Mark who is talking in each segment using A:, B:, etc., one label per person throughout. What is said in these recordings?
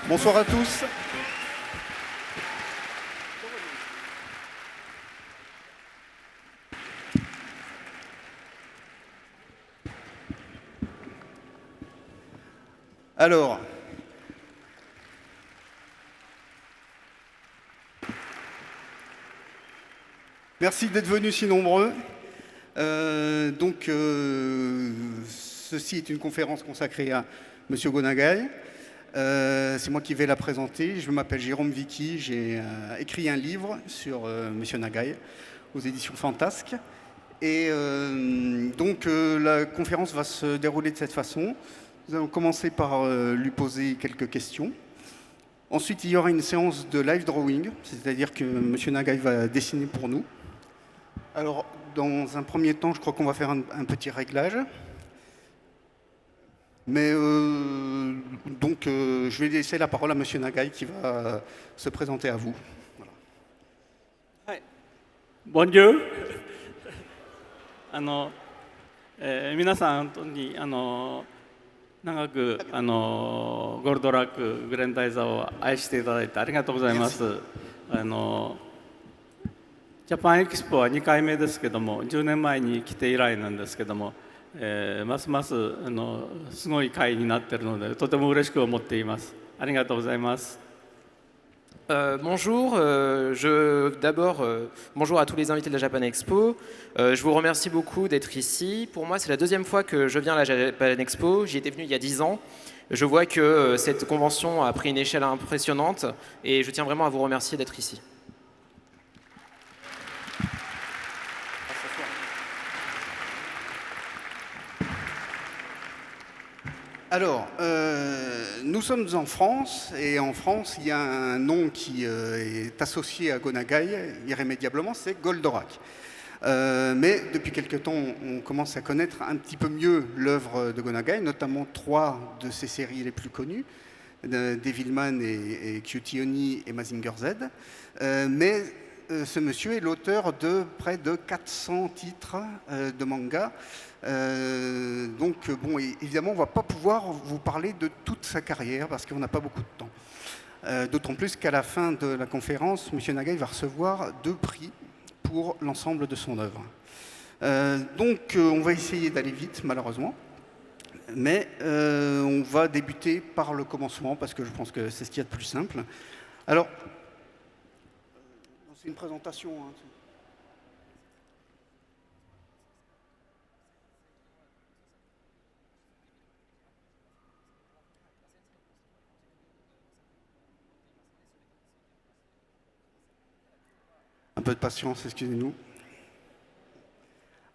A: Bonsoir à tous. Alors, merci d'être venus si nombreux. Ceci est une conférence consacrée à M. Gonagai. C'est moi qui vais la présenter. Je m'appelle Jérôme Vicky. J'ai écrit un livre sur M. Nagai aux éditions Fantasque. Et la conférence va se dérouler de cette façon. Nous allons commencer par lui poser quelques questions. Ensuite, il y aura une séance de live drawing, c'est-à-dire que M. Nagai va dessiner pour nous. Alors, dans un premier temps, je crois qu'on va faire un petit réglage. Mais je vais laisser la parole à M. Nagai qui va se présenter à vous.
B: Voilà. Bonjour. 皆さん本当に長くゴールドラックグレンダイザーを愛していただいてありがとうございます。ジャパンエキスポは2回目ですけども、10年前に来て以来なんですけども、ますますすごい会になっているので、とても嬉しく思っています。ありがとうございます。
C: Bonjour, bonjour à tous les invités de la Japan Expo. Je vous remercie beaucoup d'être ici. Pour moi, c'est la deuxième fois que je viens à la Japan Expo. J'y étais venu il y a 10 ans. Je vois que cette convention a pris une échelle impressionnante et je tiens vraiment à vous remercier d'être ici.
A: Alors, nous sommes en France, et en France, il y a un nom qui est associé à Gonagai irrémédiablement, c'est Goldorak. Mais depuis quelque temps, on commence à connaître un petit peu mieux l'œuvre de Gonagai, notamment 3 de ses séries les plus connues, Devilman et Cutie Oni et Mazinger Z. Mais ce monsieur est l'auteur de près de 400 titres de manga. Évidemment, on ne va pas pouvoir vous parler de toute sa carrière parce qu'on n'a pas beaucoup de temps. D'autant plus qu'à la fin de la conférence, M. Nagai va recevoir 2 prix pour l'ensemble de son œuvre. On va essayer d'aller vite, malheureusement. Mais on va débuter par le commencement parce que je pense que c'est ce qu'il y a de plus simple. Alors, c'est une présentation. Hein. Un peu de patience, excusez-nous.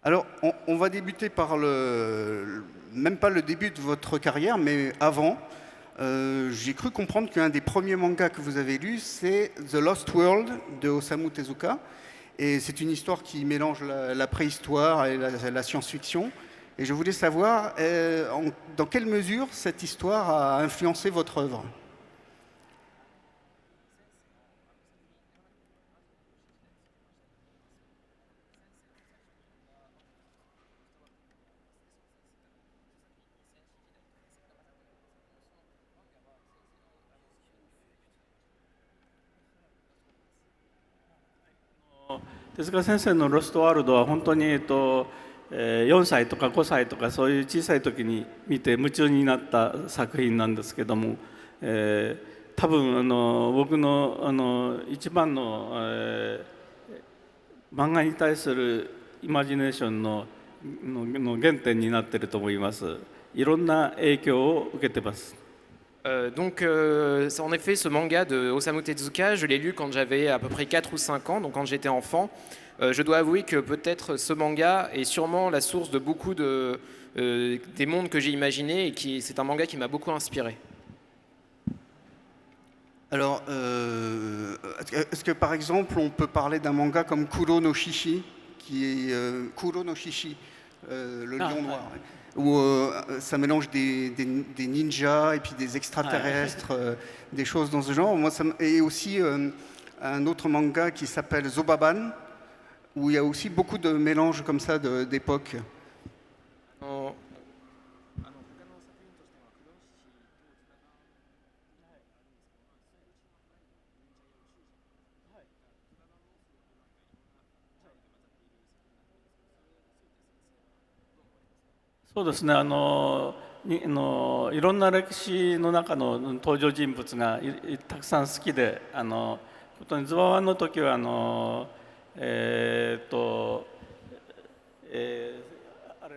A: Alors, on va débuter par même pas le début de votre carrière, mais avant. J'ai cru comprendre qu'un des premiers mangas que vous avez lu, c'est The Lost World de Osamu Tezuka. Et c'est une histoire qui mélange la préhistoire et la science-fiction. Et je voulais savoir dans quelle mesure cette histoire a influencé votre œuvre.
B: 手塚先生のロストワールドは本当に4歳とか5歳とかそういう小さい時に見て夢中になった作品なんですけども、多分僕の一番の、漫画に対するイマジネーションの原点になっていると思います。いろんな影響を受けてます。
C: En effet, ce manga de Osamu Tezuka, je l'ai lu quand j'avais à peu près 4 ou 5 ans, donc quand j'étais enfant. Je dois avouer que peut-être ce manga est sûrement la source de beaucoup des mondes que j'ai imaginés et c'est un manga qui m'a beaucoup inspiré.
A: Alors, est-ce que par exemple on peut parler d'un manga comme Kuro no Shishi, qui est Kuro no Shishi, le lion noir, où ça mélange des ninjas et puis des extraterrestres, des choses dans ce genre. Et aussi un autre manga qui s'appelle Zobaban, où il y a aussi beaucoup de mélanges comme ça d'époque.
B: そうですね、いろんな歴史の中の登場人物がたくさん好きで、本当にズバワンの時はあれ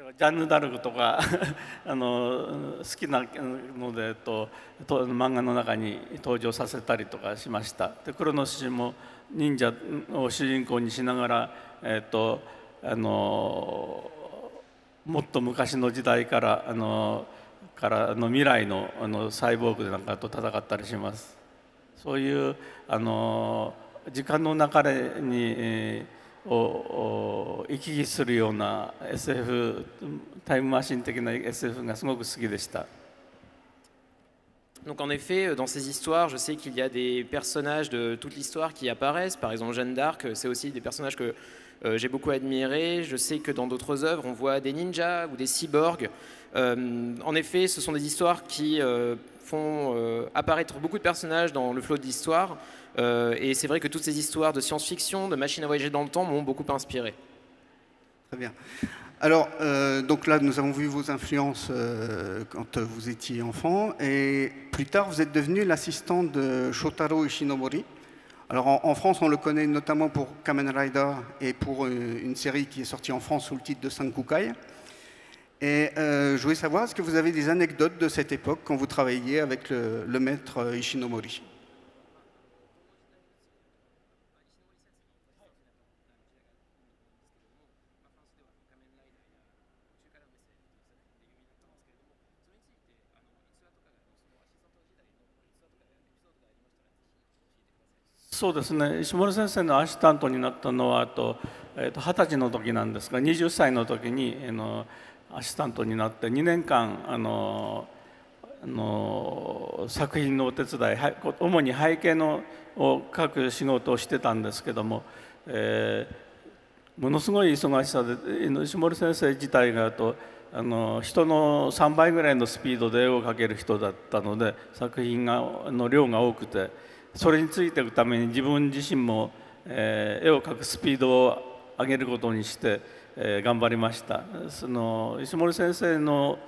B: はジャンヌ・ダルクとか好きなので漫画の中に登場させたりとかしました。でクロノスも忍者を主人公にしながら、もっと昔の時代から未来のサイボーグなんかと戦ったりします。そういう時間の流れにを行き来するような SF タイムマシン的な SF がすごく好きでした。
C: Donc en effet, dans ces histoires, je sais qu'il y a des personnages de toute l'histoire qui apparaissent. Par exemple, Jeanne d'Arc, c'est aussi des personnages que j'ai beaucoup admirés. Je sais que dans d'autres œuvres, on voit des ninjas ou des cyborgs. En effet, ce sont des histoires qui font apparaître beaucoup de personnages dans le flot de l'histoire. Et c'est vrai que toutes ces histoires de science-fiction, de machines à voyager dans le temps m'ont beaucoup inspiré.
A: Très bien. Alors, donc là, nous avons vu vos influences quand vous étiez enfant, et plus tard, vous êtes devenu l'assistant de Shotaro Ishinomori. Alors, en France, on le connaît notamment pour Kamen Rider et pour une série qui est sortie en France sous le titre de Sankukai. Et je voulais savoir, est-ce que vous avez des anecdotes de cette époque quand vous travailliez avec le maître Ishinomori?
B: そうですね、石森先生のアシスタントになったのは20歳の時なんですが、20歳の時にアシスタントになって2年間作品のお手伝い、主に背景を書く仕事をしてたんですけども、ものすごい忙しさで石森先生自体が人の3倍ぐらいのスピードで絵を描ける人だったので、作品の量が多くて、それについていくために自分自身も絵を描くスピードを上げることにして頑張りました。石森先生の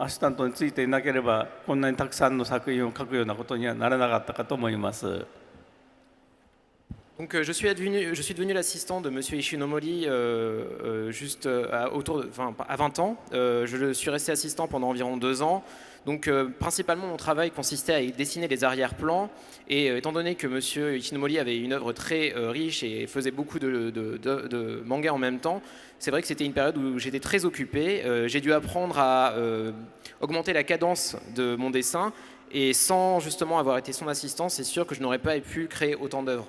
B: アシスタントについていなければこんなにたくさんの作品を描くようなことにはならなかったかと思います。
C: Donc, je suis devenu l'assistant de Monsieur Ishinomori juste à 20 ans. Je suis resté assistant pendant environ 2 ans. Donc, principalement, mon travail consistait à dessiner les arrière-plans. Et étant donné que Monsieur Ishinomori avait une œuvre très riche et faisait beaucoup de mangas en même temps, c'est vrai que c'était une période où j'étais très occupé. J'ai dû apprendre à augmenter la cadence de mon dessin. Et sans justement avoir été son assistant, c'est sûr que je n'aurais pas pu créer autant d'œuvres.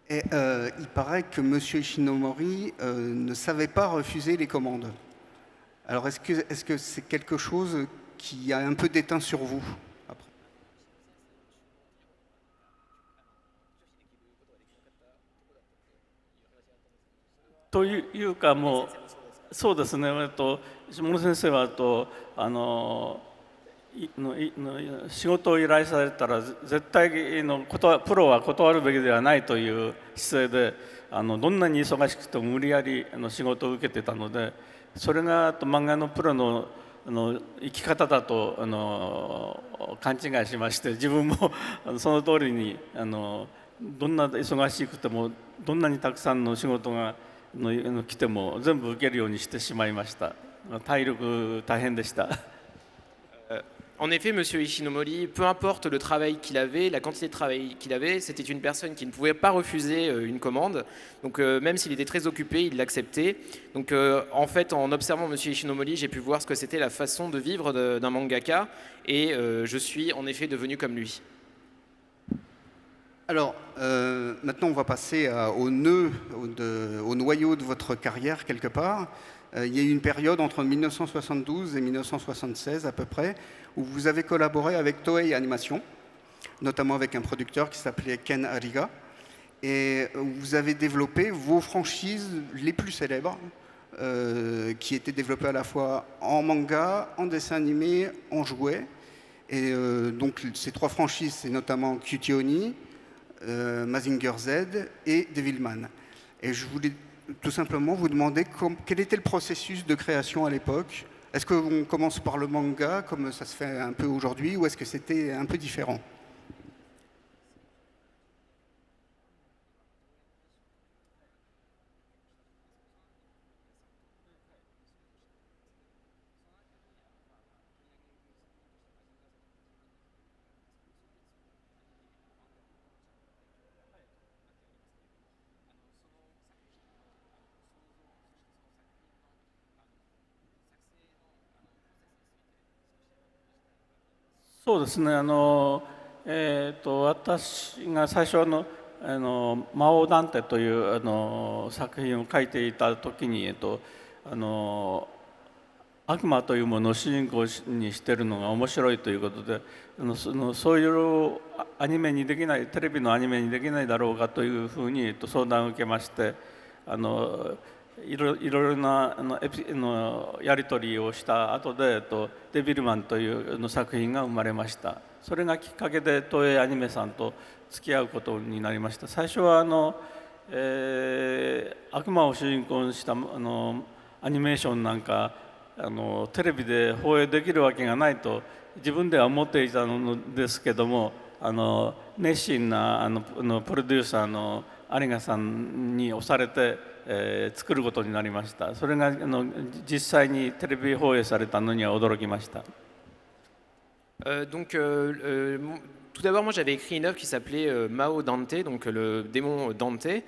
A: Et il paraît que M. Ishinomori ne savait pas refuser les commandes. Alors est-ce que c'est quelque chose qui a un peu déteint sur vous après?
B: というかもうそうですね、下野先生は仕事を依頼されたら絶対プロは断るべきではないという姿勢でどんなに忙しくても無理やり仕事を受けてたので、それが漫画のプロの生き方だと勘違いしまして、自分もその通りにどんな忙しくてもどんなにたくさんの仕事が来ても全部受けるようにしてしまいました。体力大変でした。
C: En effet, Monsieur Ishinomori, peu importe le travail qu'il avait, la quantité de travail qu'il avait, c'était une personne qui ne pouvait pas refuser une commande. Donc même s'il était très occupé, il l'acceptait. Donc en fait, en observant Monsieur Ishinomori, j'ai pu voir ce que c'était la façon de vivre d'un mangaka, et je suis en effet devenu comme lui.
A: Alors, maintenant on va passer au noyau de votre carrière quelque part. Il y a eu une période entre 1972 et 1976 à peu près, où vous avez collaboré avec Toei Animation, notamment avec un producteur qui s'appelait Ken Ariga, et vous avez développé vos franchises les plus célèbres, qui étaient développées à la fois en manga, en dessin animé, en jouet. Et donc ces 3 franchises, c'est notamment Cutie Honey, Mazinger Z et Devilman. Et je voulais tout simplement vous demander quel était le processus de création à l'époque. Est-ce qu'on commence par le manga, comme ça se fait un peu aujourd'hui, ou est-ce que c'était un peu différent?
B: そうですね、私が最初魔王ダンテという作品を書いていた時に、悪魔というものを主人公にしてるのが面白いということで、そういうアニメにできない、テレビのアニメにできないだろうかというふうに相談を受けまして、いろいろなやり取りをした後でデビルマンという作品が生まれました。それがきっかけで東映アニメさんと付き合うことになりました。最初は悪魔を主人公にしたアニメーションなんかテレビで放映できるわけがないと自分では思っていたのですけども、熱心なプロデューサーの有賀さんに押されて、作ることになりました。それが実際にテレビ放映されたのには驚きました。
C: Tout d'abord, moi j'avais écrit une œuvre qui s'appelait Mao Dante, donc le démon Dante,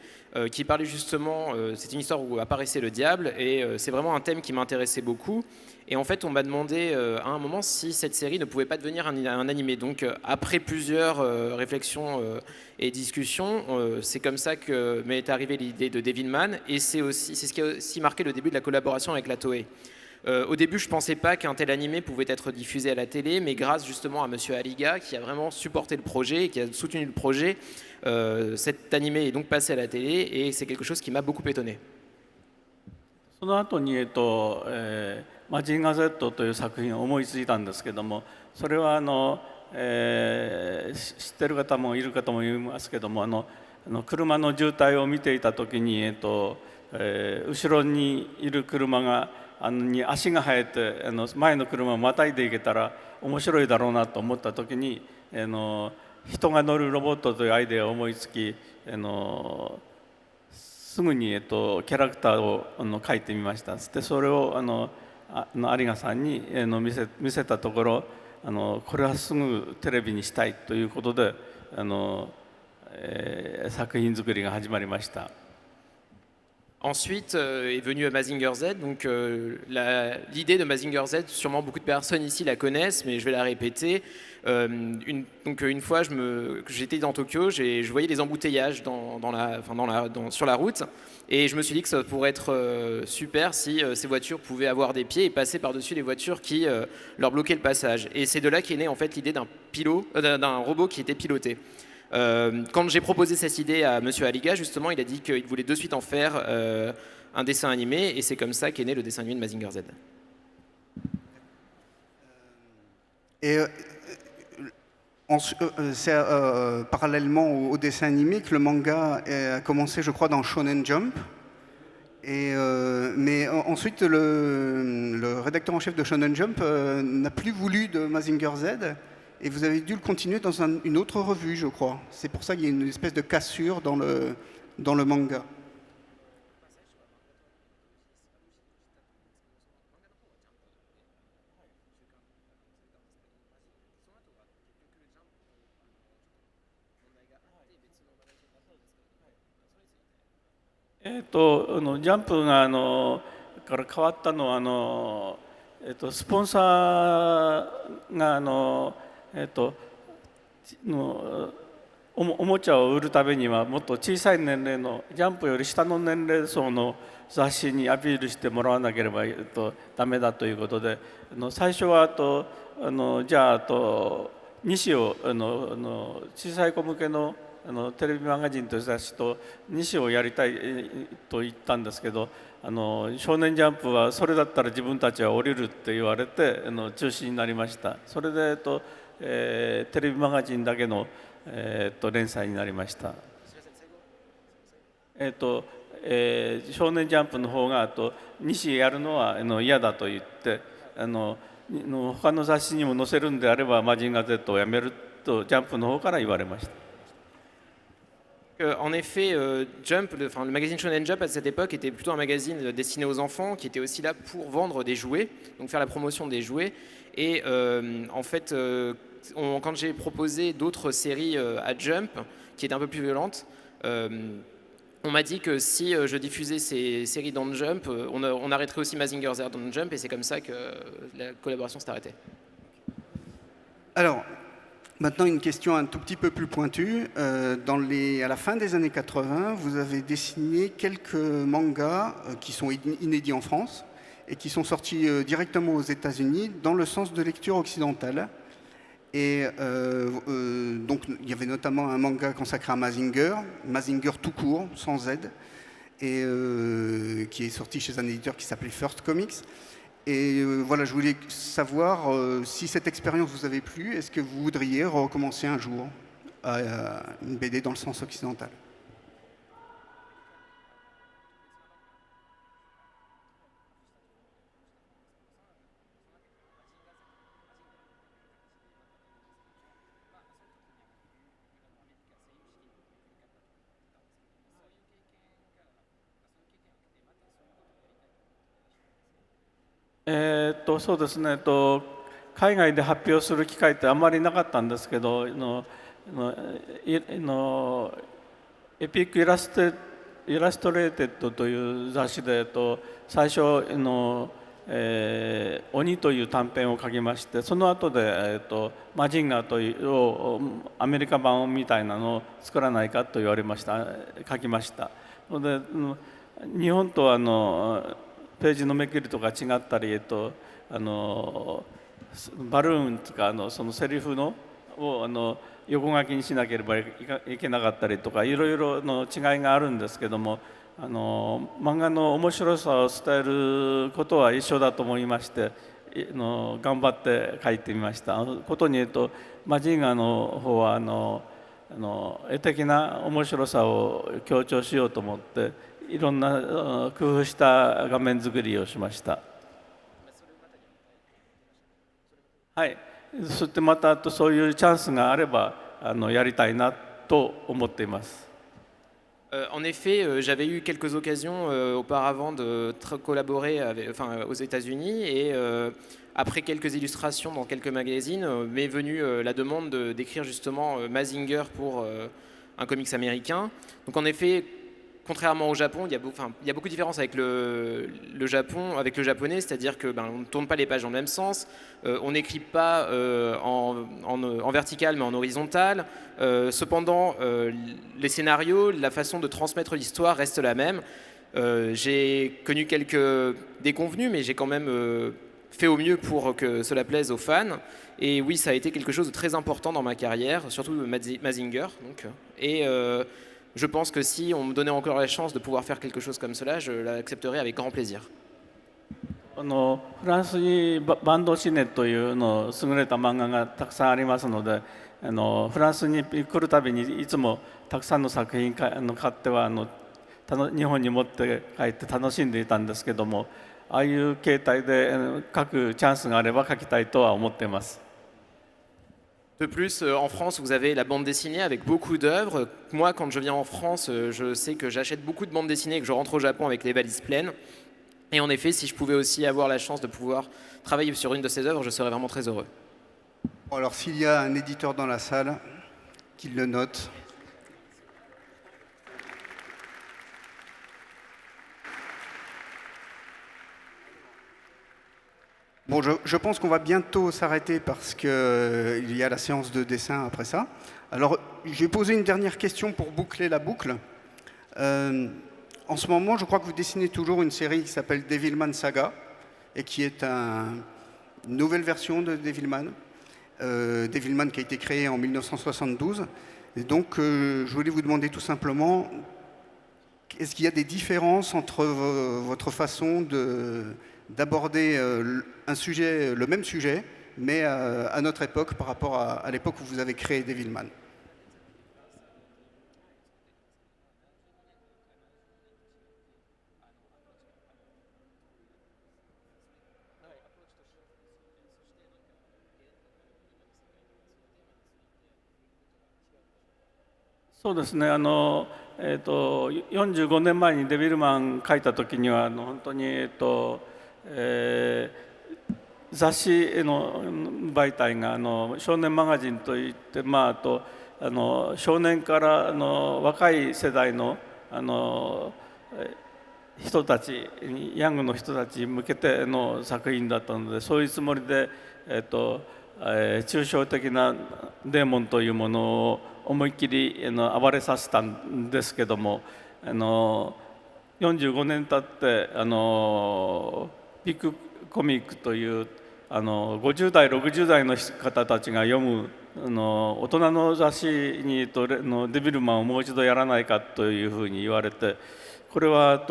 C: qui parlait justement, c'est une histoire où apparaissait le diable, et c'est vraiment un thème qui m'intéressait beaucoup. Et en fait, on m'a demandé à un moment si cette série ne pouvait pas devenir un animé. Donc après plusieurs réflexions et discussions, c'est comme ça que m'est arrivée l'idée de Devilman, et c'est ce qui a aussi marqué le début de la collaboration avec la Toei. Au début, je ne pensais pas qu'un tel animé pouvait être diffusé à la télé, mais grâce justement à Monsieur Aliga, qui a vraiment supporté le projet et qui a soutenu le projet, cet animé est donc passé à la télé, et c'est quelque chose qui m'a beaucoup étonné.
B: その後にマジンガー Z という作品を思いついたんですけども、それは知ってる方もいる方もいますけども、車の渋滞を見ていた時に、後ろにいる車がに足が生えて前の車をまたいでいけたら面白いだろうなと思った時に、人が乗るロボットというアイデアを思いつき、すぐに、キャラクターを描いてみました。でそれを有賀さんに見せたところ、これはすぐテレビにしたいということで作品作りが始まりました。
C: Ensuite est venu Mazinger Z. Donc l'idée de Mazinger Z, sûrement beaucoup de personnes ici la connaissent, mais je vais la répéter. Une fois, j'étais dans Tokyo, je voyais des embouteillages sur la route, et je me suis dit que ça pourrait être super si ces voitures pouvaient avoir des pieds et passer par-dessus les voitures qui leur bloquaient le passage. Et c'est de là qu'est née en fait l'idée d'un robot qui était piloté. Quand j'ai proposé cette idée à Monsieur Aliga, justement, il a dit qu'il voulait de suite en faire un dessin animé, et c'est comme ça qu'est né le dessin animé de Mazinger Z.
A: Et c'est parallèlement au dessin animé que le manga a commencé, je crois, dans Shonen Jump. Mais ensuite, le rédacteur en chef de Shonen Jump n'a plus voulu de Mazinger Z. Et vous avez dû le continuer dans une autre revue, je crois. C'est pour ça qu'il y a une espèce de cassure dans le manga.
B: ジャンプがから変わったのはスポンサーがおもちゃを売るためにはもっと小さい年齢のジャンプより下の年齢層の雑誌にアピールしてもらわなければダメだということで、最初はじゃあ2誌を小さい子向けのテレビマガジンという雑誌と2誌をやりたいと言ったんですけど、少年ジャンプはそれだったら自分たちは降りるって言われて中止になりました。それでテレビマガジンだけの連載になりました。少年ジャンプの方が西やるのは嫌だと言って他の雑誌にも載せるんであればマジンガー Z をやめるとジャンプの方から言われました。
C: En effet, Jump, le magazine Shonen Jump à cette époque était plutôt un magazine destiné aux enfants qui était aussi là pour vendre des jouets, donc faire la promotion des jouets. Et en fait, quand j'ai proposé d'autres séries à Jump, qui étaient un peu plus violentes, on m'a dit que si je diffusais ces séries dans Jump, on arrêterait aussi Mazinger Z dans Jump, et c'est comme ça que la collaboration s'est arrêtée.
A: Alors, maintenant, une question un tout petit peu plus pointue. À la fin des années 80, vous avez dessiné quelques mangas qui sont inédits en France et qui sont sortis directement aux États-Unis dans le sens de lecture occidentale. Et donc, il y avait notamment un manga consacré à Mazinger tout court, sans Z, et qui est sorti chez un éditeur qui s'appelait First Comics. Et voilà, je voulais savoir si cette expérience vous avait plu, est-ce que vous voudriez recommencer un jour une BD dans le sens occidental?
B: そうですね、海外で発表する機会ってあんまりなかったんですけど、エピックイラストレーテッドという雑誌で最初鬼という短編を書きまして、その後でマジンガーというアメリカ版みたいなのを作らないかと言われました。書きました。で日本とページのめくりとか違ったり、バルーンとかそのセリフを横書きにしなければいけなかったりとか、いろいろの違いがあるんですけども、漫画の面白さを伝えることは一緒だと思いまして、頑張って書いてみました。ことに言うと、マジンガーの方は絵的な面白さを強調しようと思って、いろんな工夫した画面作りをしました。はい、そしてまたそういうチャンスがあればやりたいなと思っています。
C: En effet, j'avais eu quelques occasions auparavant de collaborer aux États-Unis, et après quelques illustrations dans quelques magazines, m'est venue la demande d'écrire justement Mazinger pour un comics américain. Donc en effet, contrairement au Japon, il y a beaucoup de différences avec le Japon, avec le japonais, c'est-à-dire que on ne tourne pas les pages dans le même sens, on n'écrit pas en vertical mais en horizontal. Cependant, les scénarios, la façon de transmettre l'histoire reste la même. J'ai connu quelques déconvenues, mais j'ai quand même fait au mieux pour que cela plaise aux fans. Et oui, ça a été quelque chose de très important dans ma carrière, surtout Mazinger. Je pense que si on me donnait encore la chance de pouvoir faire quelque chose comme cela, je l'accepterais avec grand plaisir.
B: フランスにバンドシネという優れた漫画がたくさんありますので、フランスに来るたびにいつもたくさんの作品買っては日本に持って帰って楽しんでいたんですけども、ああいう形態で書くチャンスがあれば書きたいとは思っています。
C: De plus, en France, vous avez la bande dessinée avec beaucoup d'œuvres. Moi, quand je viens en France, je sais que j'achète beaucoup de bandes dessinées et que je rentre au Japon avec les valises pleines. Et en effet, si je pouvais aussi avoir la chance de pouvoir travailler sur une de ces œuvres, je serais vraiment très heureux.
A: Alors, s'il y a un éditeur dans la salle, qu'il le note. Bon, je pense qu'on va bientôt s'arrêter parce qu'il y a la séance de dessin après ça. Alors, je vais poser une dernière question pour boucler la boucle. En ce moment, je crois que vous dessinez toujours une série qui s'appelle Devilman Saga et qui est une nouvelle version de Devilman. Devilman qui a été créé en 1972. Et donc, je voulais vous demander tout simplement, est-ce qu'il y a des différences entre votre façon d'aborder le même sujet, mais à notre époque, par rapport à l'époque où vous avez créé Devilman?
B: そうですね、45年前にデビルマン書いた時には本当に、雑誌の媒体が少年マガジンといって、あと少年から若い世代の人たちヤングの人たちに向けての作品だったので、そういうつもりで、抽象的なデーモンというものを思いっきり暴れさせたんですけども、45年経ってビッグコミックという50代60代の方たちが読む大人の雑誌にデビルマンをもう一度やらないかというふうに言われて、これはアプ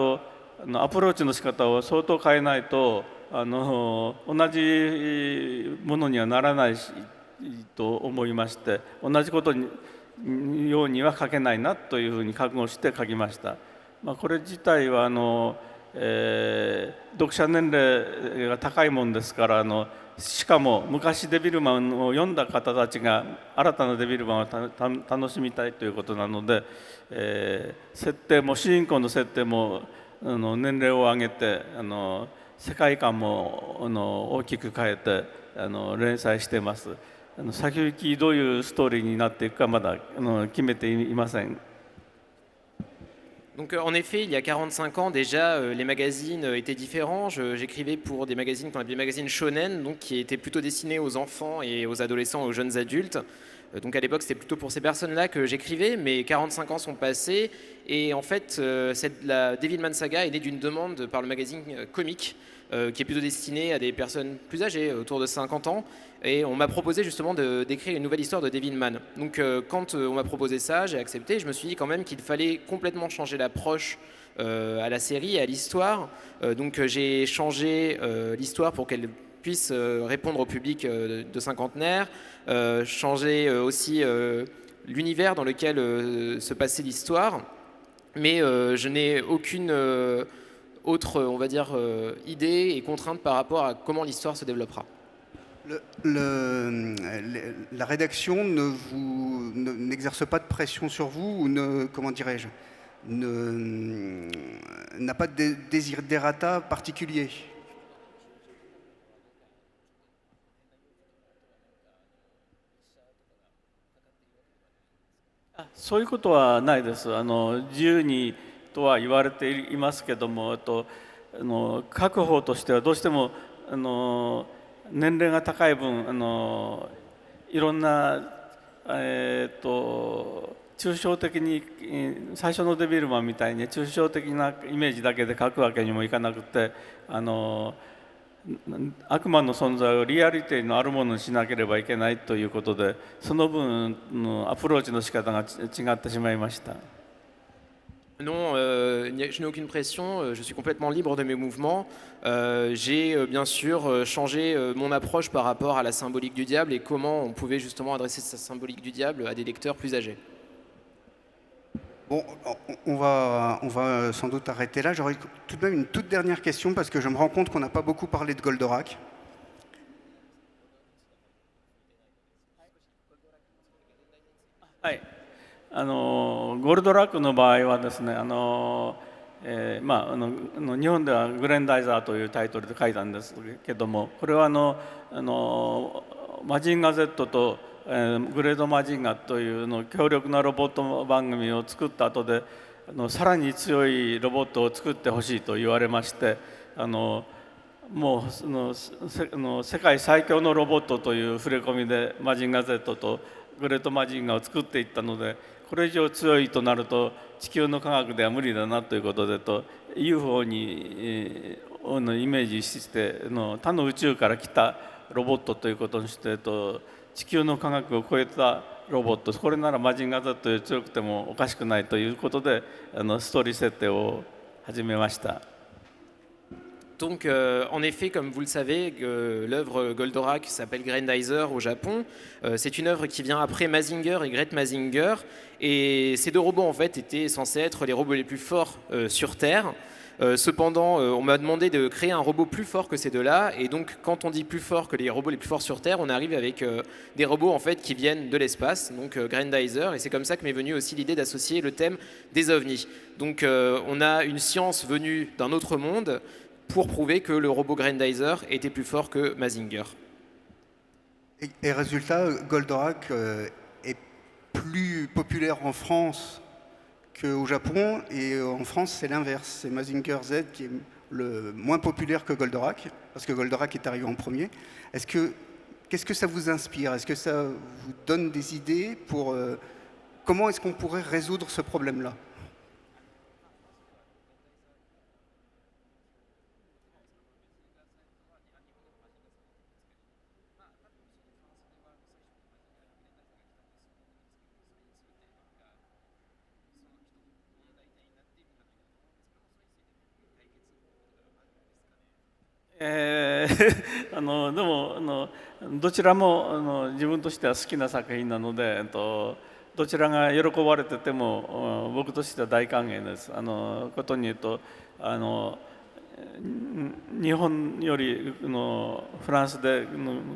B: ローチの仕方を相当変えないと同じものにはならないと思いまして、同じことにようには書けないなというふうに覚悟して書きました。これ自体は読者年齢が高いもんですから、しかも昔デビルマンを読んだ方たちが新たなデビルマンを楽しみたいということなので、設定も主人公の設定も年齢を上げて世界観も大きく変えて連載しています。先行きどういうストーリーになっていくかまだ決めていません。
C: Donc en effet, il y a 45 ans déjà, les magazines étaient différents. J'écrivais pour des magazines qu'on appelait des magazines shonen, donc qui étaient plutôt destinés aux enfants et aux adolescents et aux jeunes adultes. Donc à l'époque, c'était plutôt pour ces personnes-là que j'écrivais, mais 45 ans sont passés et en fait, la Devilman Saga est née d'une demande par le magazine Comic, qui est plutôt destiné à des personnes plus âgées, autour de 50 ans. Et on m'a proposé justement d'écrire une nouvelle histoire de Devilman. Donc quand on m'a proposé ça, j'ai accepté. Je me suis dit quand même qu'il fallait complètement changer l'approche à la série et à l'histoire. Donc j'ai changé l'histoire pour qu'elle puisse répondre au public de cinquantenaire, changer aussi l'univers dans lequel se passait l'histoire. Mais je n'ai aucune autre, on va dire, idée et contrainte par rapport à comment l'histoire se développera.
A: La rédaction n'exerce pas de pression sur vous ou comment dirais-je, n'a pas de desiderata particulier?
B: そういうことはないです。自由にとは言われていますけども、各方としてはどうしても年齢が高い分いろんな抽象的に最初のデビルマンみたいに抽象的なイメージだけで描くわけにもいかなくて、悪魔の存在をリアリティのあるものにしなければいけないということで、その分のアプローチの仕方が違ってしまいました。
C: Non, je n'ai aucune pression, je suis complètement libre de mes mouvements. J'ai bien sûr changé mon approche par rapport à la symbolique du diable et comment on pouvait justement adresser cette symbolique du diable à des lecteurs plus âgés.
A: Bon, on va sans doute arrêter là. J'aurais tout de même une toute dernière question parce que je me rends compte qu'on n'a pas beaucoup parlé de Goldorak.
B: Oui. ゴルドラックの場合はですね、日本ではグレンダイザーというタイトルで書いたんですけども、これはマジンガ Z とグレードマジンガという強力なロボット番組を作った後でさらに強いロボットを作ってほしいと言われまして、もう世界最強のロボットという触れ込みでマジンガ Z とグレートマジンガを作っていったので、これ以上強いとなると地球の科学では無理だなということでUFO にイメージして他の宇宙から来たロボットということにして地球の科学を超えたロボット、これならマジンガ Z より強くてもおかしくないということでストーリー設定を始めました。
C: Donc, en effet, comme vous le savez, l'œuvre Goldorak s'appelle Grendizer au Japon. C'est une œuvre qui vient après Mazinger et Great Mazinger. Et ces deux robots, en fait, étaient censés être les robots les plus forts sur Terre. Cependant, on m'a demandé de créer un robot plus fort que ces deux-là, et donc quand on dit plus fort que les robots les plus forts sur Terre, on arrive avec des robots en fait qui viennent de l'espace, donc Grandizer, et c'est comme ça que m'est venue aussi l'idée d'associer le thème des ovnis. Donc on a une science venue d'un autre monde pour prouver que le robot Grandizer était plus fort que Mazinger.
A: Et résultat, Goldorak est plus populaire en France qu'au Japon, et en France c'est l'inverse, c'est Mazinger Z qui est le moins populaire que Goldorak, parce que Goldorak est arrivé en premier. Qu'est-ce que ça vous inspire? Est-ce que ça vous donne des idées pour comment est-ce qu'on pourrait résoudre ce problème-là?
B: でもどちらも自分としては好きな作品なので、どちらが喜ばれてても僕としては大歓迎です。ことに言うと日本よりフランスで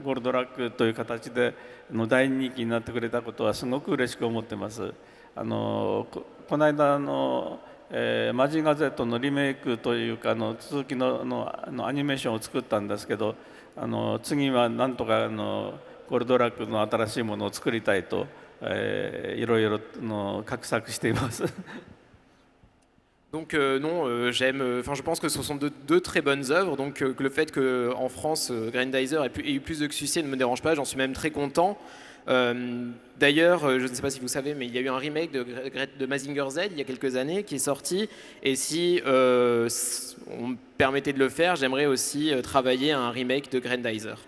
B: ゴールドラックという形で大人気になってくれたことはすごく嬉しく思ってます。この間マジンガー Z のリメイクというか続きのアニメーションを作ったんですけど、次はなんとかゴールドラックの新しいものを作りたいと、いろいろ画策しています。
C: Donc non, je pense que ce sont deux très bonnes œuvres. Donc le fait qu'en France, Grandizer ait eu plus de succès ne me dérange pas, j'en suis même très content. D'ailleurs, je ne sais pas si vous savez, mais il y a eu un remake de Mazinger Z il y a quelques années qui est sorti. Et si on me permettait de le faire, j'aimerais aussi travailler à un remake de Grandizer.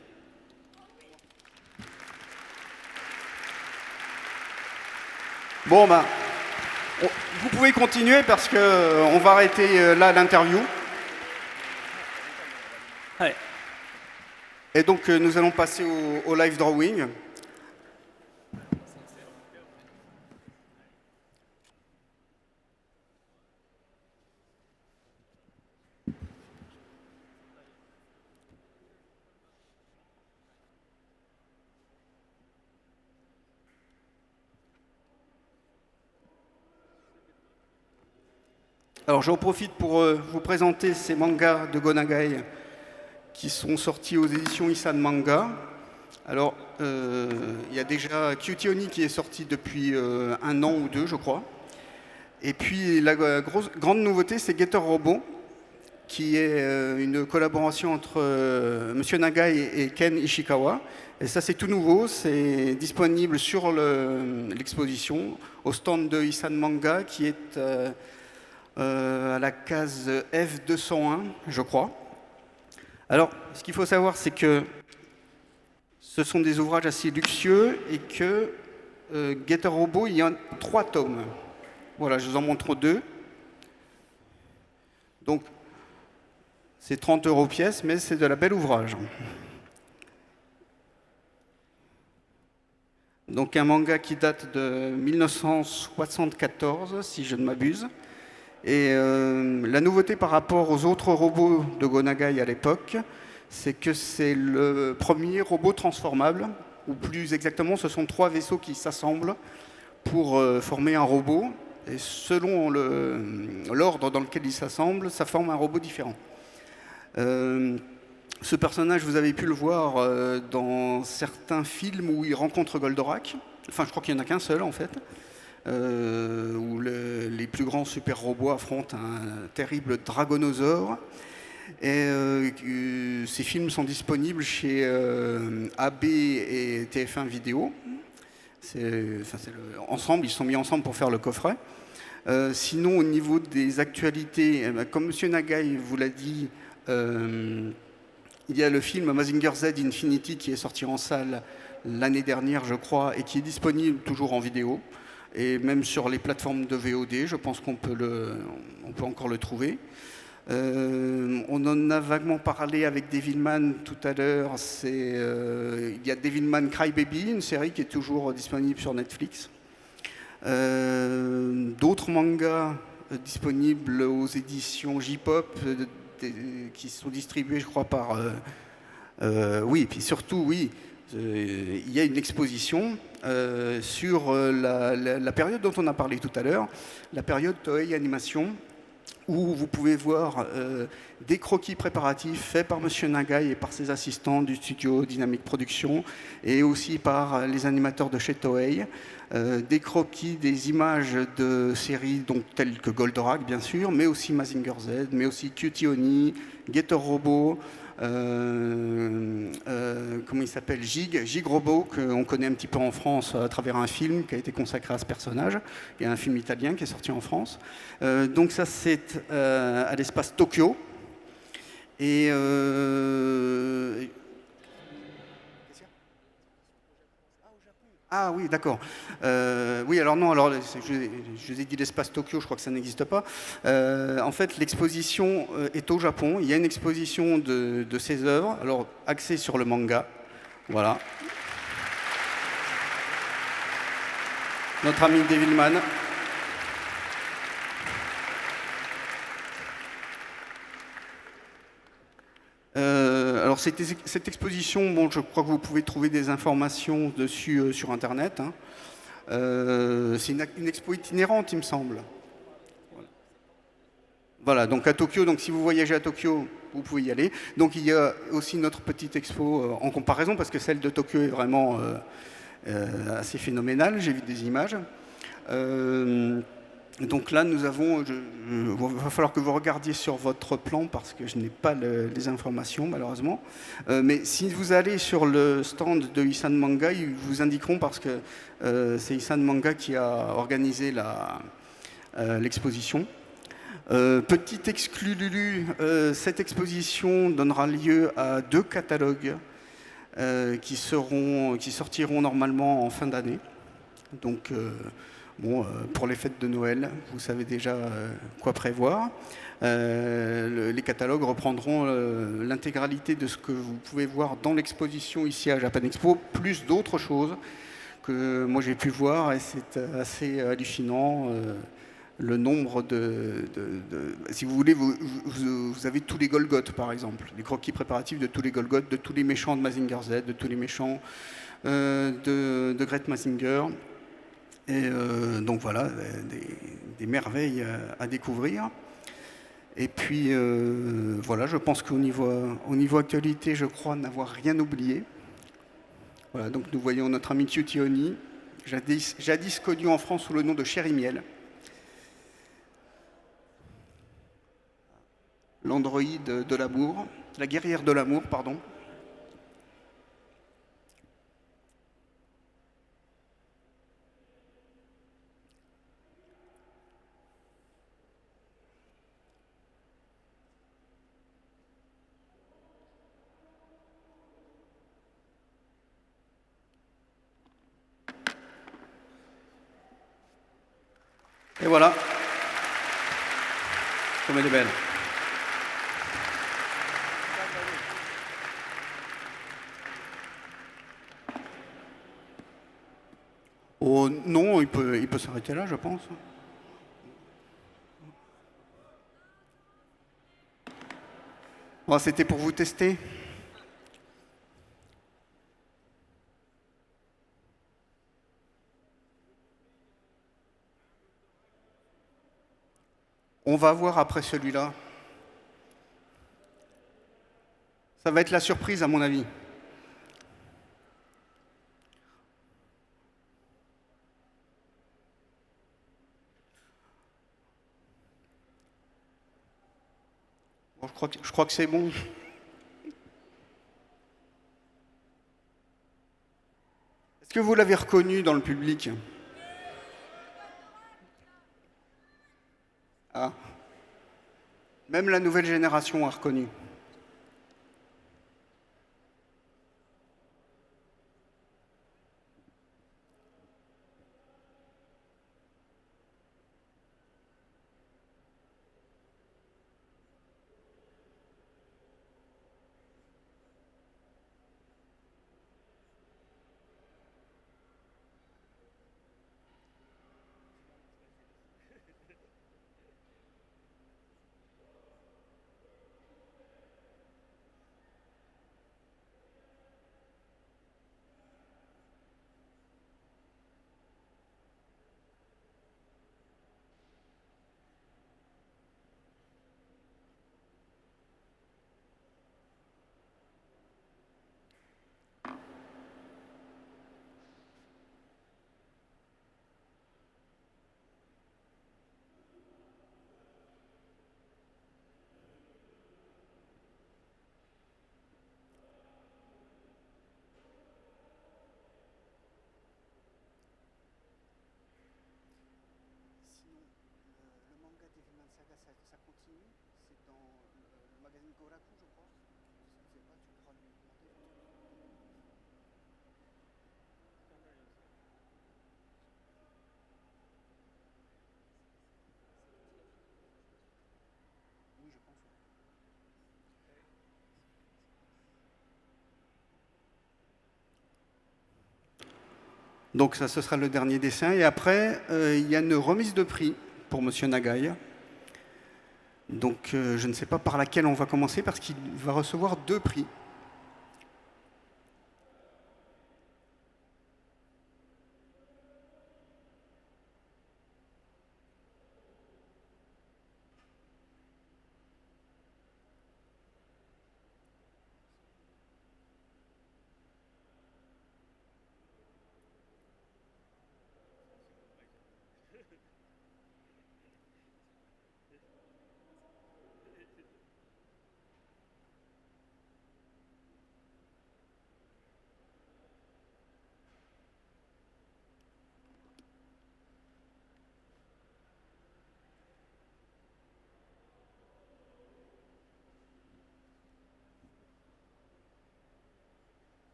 A: Bon, ben, vous pouvez continuer parce qu'on va arrêter là l'interview.
B: Ouais.
A: Et donc nous allons passer au live drawing. Alors j'en profite pour vous présenter ces mangas de Go Nagai qui sont sortis aux éditions Isan Manga. Alors il y a déjà Cutie Oni qui est sorti depuis 1 an ou 2 je crois. Et puis la grande nouveauté c'est Getter Robot qui est une collaboration entre Monsieur Nagai et Ken Ishikawa. Et ça c'est tout nouveau, c'est disponible sur l'exposition au stand de Isan Manga qui est à la case F201, je crois. Alors, ce qu'il faut savoir, c'est que ce sont des ouvrages assez luxueux et que Getter Robot, il y a 3 tomes. Voilà, je vous en montre 2. Donc, c'est 30 € pièce, mais c'est de la belle ouvrage. Donc, un manga qui date de 1974, si je ne m'abuse. Et la nouveauté par rapport aux autres robots de Go Nagai à l'époque, c'est que c'est le premier robot transformable, ou plus exactement, ce sont 3 vaisseaux qui s'assemblent pour former un robot. Et selon l'ordre dans lequel ils s'assemblent, ça forme un robot différent. Ce personnage, vous avez pu le voir dans certains films où il rencontre Goldorak. Enfin, je crois qu'il n'y en a qu'un seul, en fait. Où les plus grands super robots affrontent un terrible dragonosaure. Et ces films sont disponibles chez AB et TF1 Vidéo. Ensemble, ils sont mis ensemble pour faire le coffret. Sinon, au niveau des actualités, comme M. Nagai vous l'a dit, il y a le film Mazinger Z Infinity qui est sorti en salle l'année dernière, je crois, et qui est disponible toujours en vidéo. Et même sur les plateformes de VOD, je pense qu'on peut encore le trouver. On en a vaguement parlé avec Devilman tout à l'heure. Il y a Devilman Crybaby, une série qui est toujours disponible sur Netflix. D'autres mangas disponible aux éditions J-Pop, qui sont distribuées, je crois, par... oui, et puis surtout, oui, il y a une exposition sur la période dont on a parlé tout à l'heure, la période Toei Animation, où vous pouvez voir des croquis préparatifs faits par Monsieur Nagai et par ses assistants du studio Dynamic Production, et aussi par les animateurs de chez Toei, des croquis, des images de séries donc, telles que Goldorak, bien sûr, mais aussi Mazinger Z, mais aussi Cutie Oni, Getter Robot, comment il s'appelle, Gig Robot, qu'on connaît un petit peu en France à travers un film qui a été consacré à ce personnage. Il y a un film italien qui est sorti en France. Donc ça, c'est à l'espace Tokyo. Et ah oui, d'accord. Oui, alors non, alors je vous ai dit l'espace Tokyo, je crois que ça n'existe pas. En fait, l'exposition est au Japon. Il y a une exposition de ses œuvres, alors axée sur le manga. Voilà. Notre ami Devilman. Alors cette exposition, bon, je crois que vous pouvez trouver des informations dessus sur Internet. Hein. C'est une expo itinérante, il me semble. Voilà, donc à Tokyo, donc si vous voyagez à Tokyo, vous pouvez y aller. Donc il y a aussi notre petite expo en comparaison, parce que celle de Tokyo est vraiment assez phénoménale, j'ai vu des images. Donc là, nous avons, il va falloir que vous regardiez sur votre plan parce que je n'ai pas les informations malheureusement. Mais si vous allez sur le stand de Isan Manga, ils vous indiqueront parce que c'est Isan Manga qui a organisé l'exposition. Petit exclu Lulu, cette exposition donnera lieu à 2 catalogues qui sortiront normalement en fin d'année. Donc bon, pour les fêtes de Noël, vous savez déjà quoi prévoir. Les catalogues reprendront l'intégralité de ce que vous pouvez voir dans l'exposition ici à Japan Expo, plus d'autres choses que moi j'ai pu voir, et c'est assez hallucinant. Le nombre si vous voulez, vous avez tous les Golgoth, par exemple, les croquis préparatifs de tous les Golgoth, de tous les méchants de Mazinger Z, de tous les méchants de Great Mazinger. Et donc voilà, des merveilles à découvrir. Et puis voilà, je pense qu'au niveau actualité, je crois n'avoir rien oublié. Voilà, donc nous voyons notre ami Cutie Oni, jadis connu en France sous le nom de Chéri Miel. L'androïde de l'amour, la guerrière de l'amour, pardon. Et voilà, comme elle est belle. Oh, non, il peut s'arrêter là, je pense. Bon, c'était pour vous tester. On va voir après celui-là. Ça va être la surprise, à mon avis. Bon, je crois que c'est bon. Est-ce que vous l'avez reconnu dans le public? Ah. Même la nouvelle génération a reconnu. saga, ça continue. C'est dans le magazine Goraku, je crois. Si vous savez pas, tu pourras lui demander. Oui, je pense. Donc ça, ce sera le dernier dessin. Et après, il y a une remise de prix pour Monsieur Nagai. Donc je ne sais pas par laquelle on va commencer parce qu'il va recevoir 2 prix.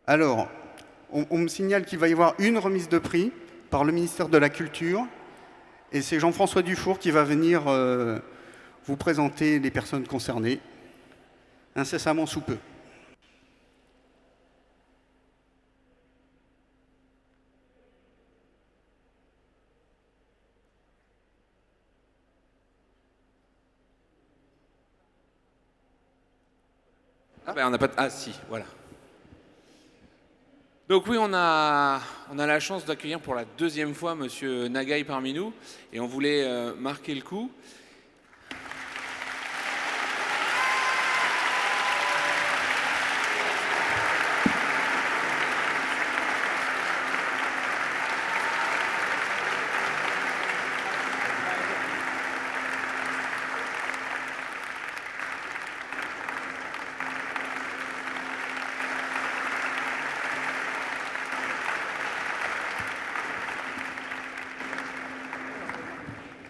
A: Alors, on me signale qu'il va y avoir une remise de prix par le ministère de la Culture. Et c'est Jean-François Dufour qui va venir vous présenter les personnes concernées incessamment sous peu.
D: Ah ben on n'a pas de... Ah si, voilà. Donc oui, on a la chance d'accueillir pour la 2e fois Monsieur Nagai parmi nous, et on voulait marquer le coup.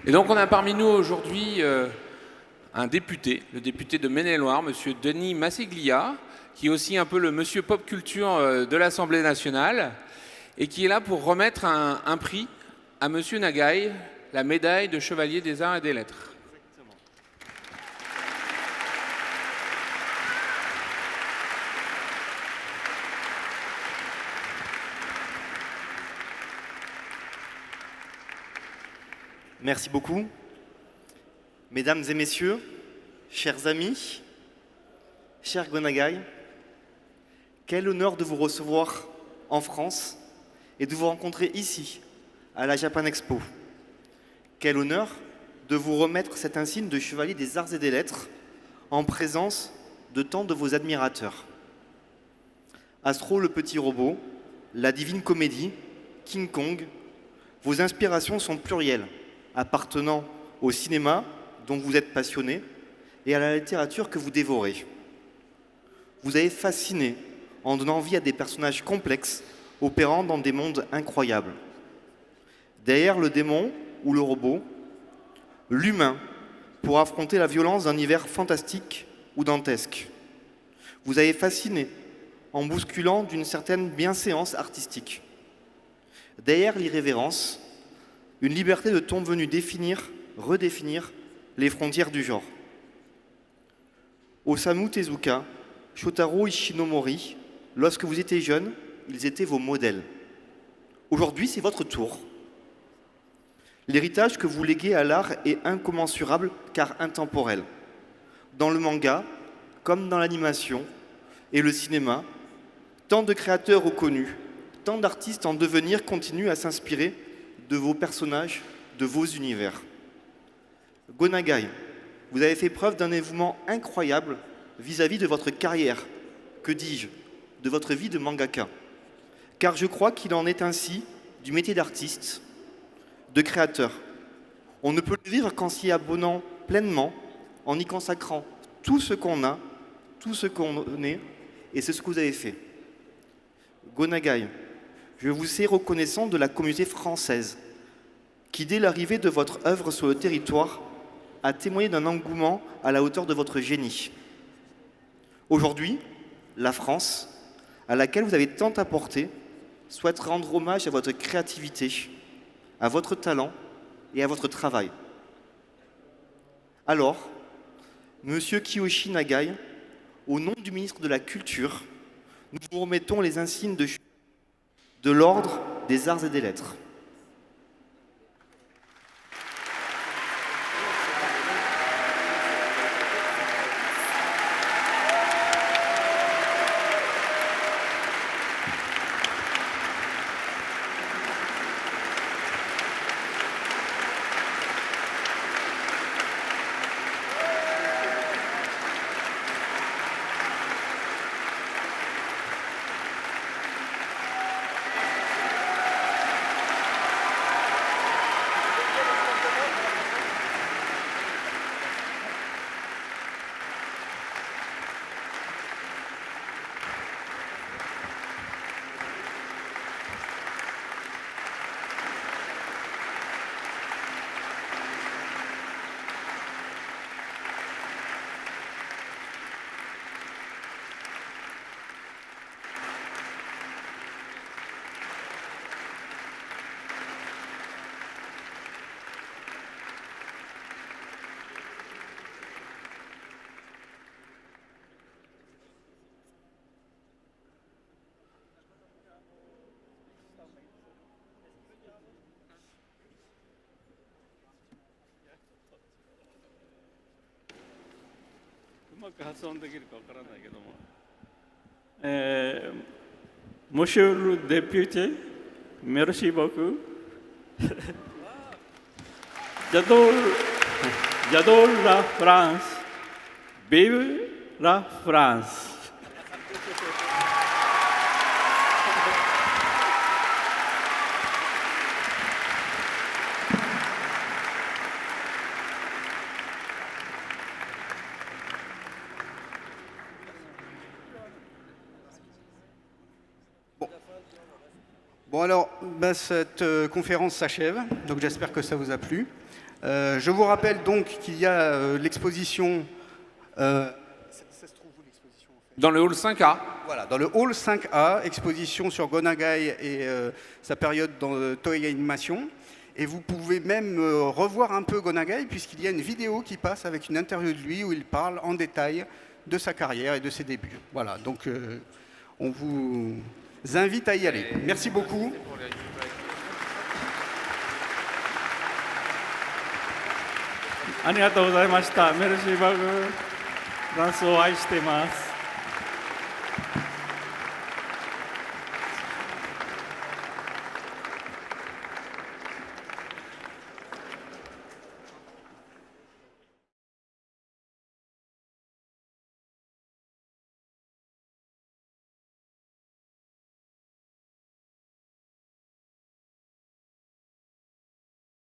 D: Et donc on a parmi nous aujourd'hui un député, le député de Maine-et-Loire, Monsieur Denis Masséglia, qui est aussi un peu le Monsieur Pop Culture de l'Assemblée nationale, et qui est là pour remettre un prix à Monsieur Nagai, la médaille de Chevalier des Arts et des Lettres.
E: Merci beaucoup. Mesdames et messieurs, chers amis, cher Gonagai, quel honneur de vous recevoir en France et de vous rencontrer ici, à la Japan Expo. Quel honneur de vous remettre cet insigne de Chevalier des Arts et des Lettres en présence de tant de vos admirateurs. Astro le petit robot, la Divine Comédie, King Kong, vos inspirations sont plurielles, appartenant au cinéma dont vous êtes passionné et à la littérature que vous dévorez. Vous avez fasciné en donnant vie à des personnages complexes opérant dans des mondes incroyables. Derrière le démon ou le robot, l'humain pour affronter la violence d'un univers fantastique ou dantesque. Vous avez fasciné en bousculant d'une certaine bienséance artistique. Derrière l'irrévérence, une liberté de ton venue définir, redéfinir les frontières du genre. Osamu Tezuka, Shotaro Ishinomori, lorsque vous étiez jeune, ils étaient vos modèles. Aujourd'hui, c'est votre tour. L'héritage que vous léguez à l'art est incommensurable car intemporel. Dans le manga, comme dans l'animation et le cinéma, tant de créateurs reconnus, tant d'artistes en devenir continuent à s'inspirer de vos personnages, de vos univers. Gonagai, vous avez fait preuve d'un dévouement incroyable vis-à-vis de votre carrière, que dis-je, de votre vie de mangaka. car je crois qu'il en est ainsi du métier d'artiste, de créateur. On ne peut le vivre qu'en s'y abonnant pleinement, en y consacrant tout ce qu'on a, tout ce qu'on est, et c'est ce que vous avez fait. Gonagai, je vous sais reconnaissant de la communauté française, qui dès l'arrivée de votre œuvre sur le territoire, a témoigné d'un engouement à la hauteur de votre génie. Aujourd'hui, la France, à laquelle vous avez tant apporté, souhaite rendre hommage à votre créativité, à votre talent et à votre travail. Alors, Monsieur Kiyoshi Nagai, au nom du ministre de la Culture, nous vous remettons les insignes de l'Ordre des Arts et des Lettres.
B: Monsieur le député, merci beaucoup. J'adore la France. Vive la France.
A: Bon alors, cette conférence s'achève, donc j'espère que ça vous a plu. Je vous rappelle donc qu'il y a l'exposition... ça se trouve où l'exposition en fait ?
D: Dans le hall 5A.
A: Voilà, dans le hall 5A, exposition sur Gonagai et sa période dans Toei Animation. Et vous pouvez même revoir un peu Gonagai, puisqu'il y a une vidéo qui passe avec une interview de lui où il parle en détail de sa carrière et de ses débuts. Voilà, donc on vous invite à y aller. Merci beaucoup.
B: Arigatou gozaimashita. Merci beaucoup. ダンスを愛しています。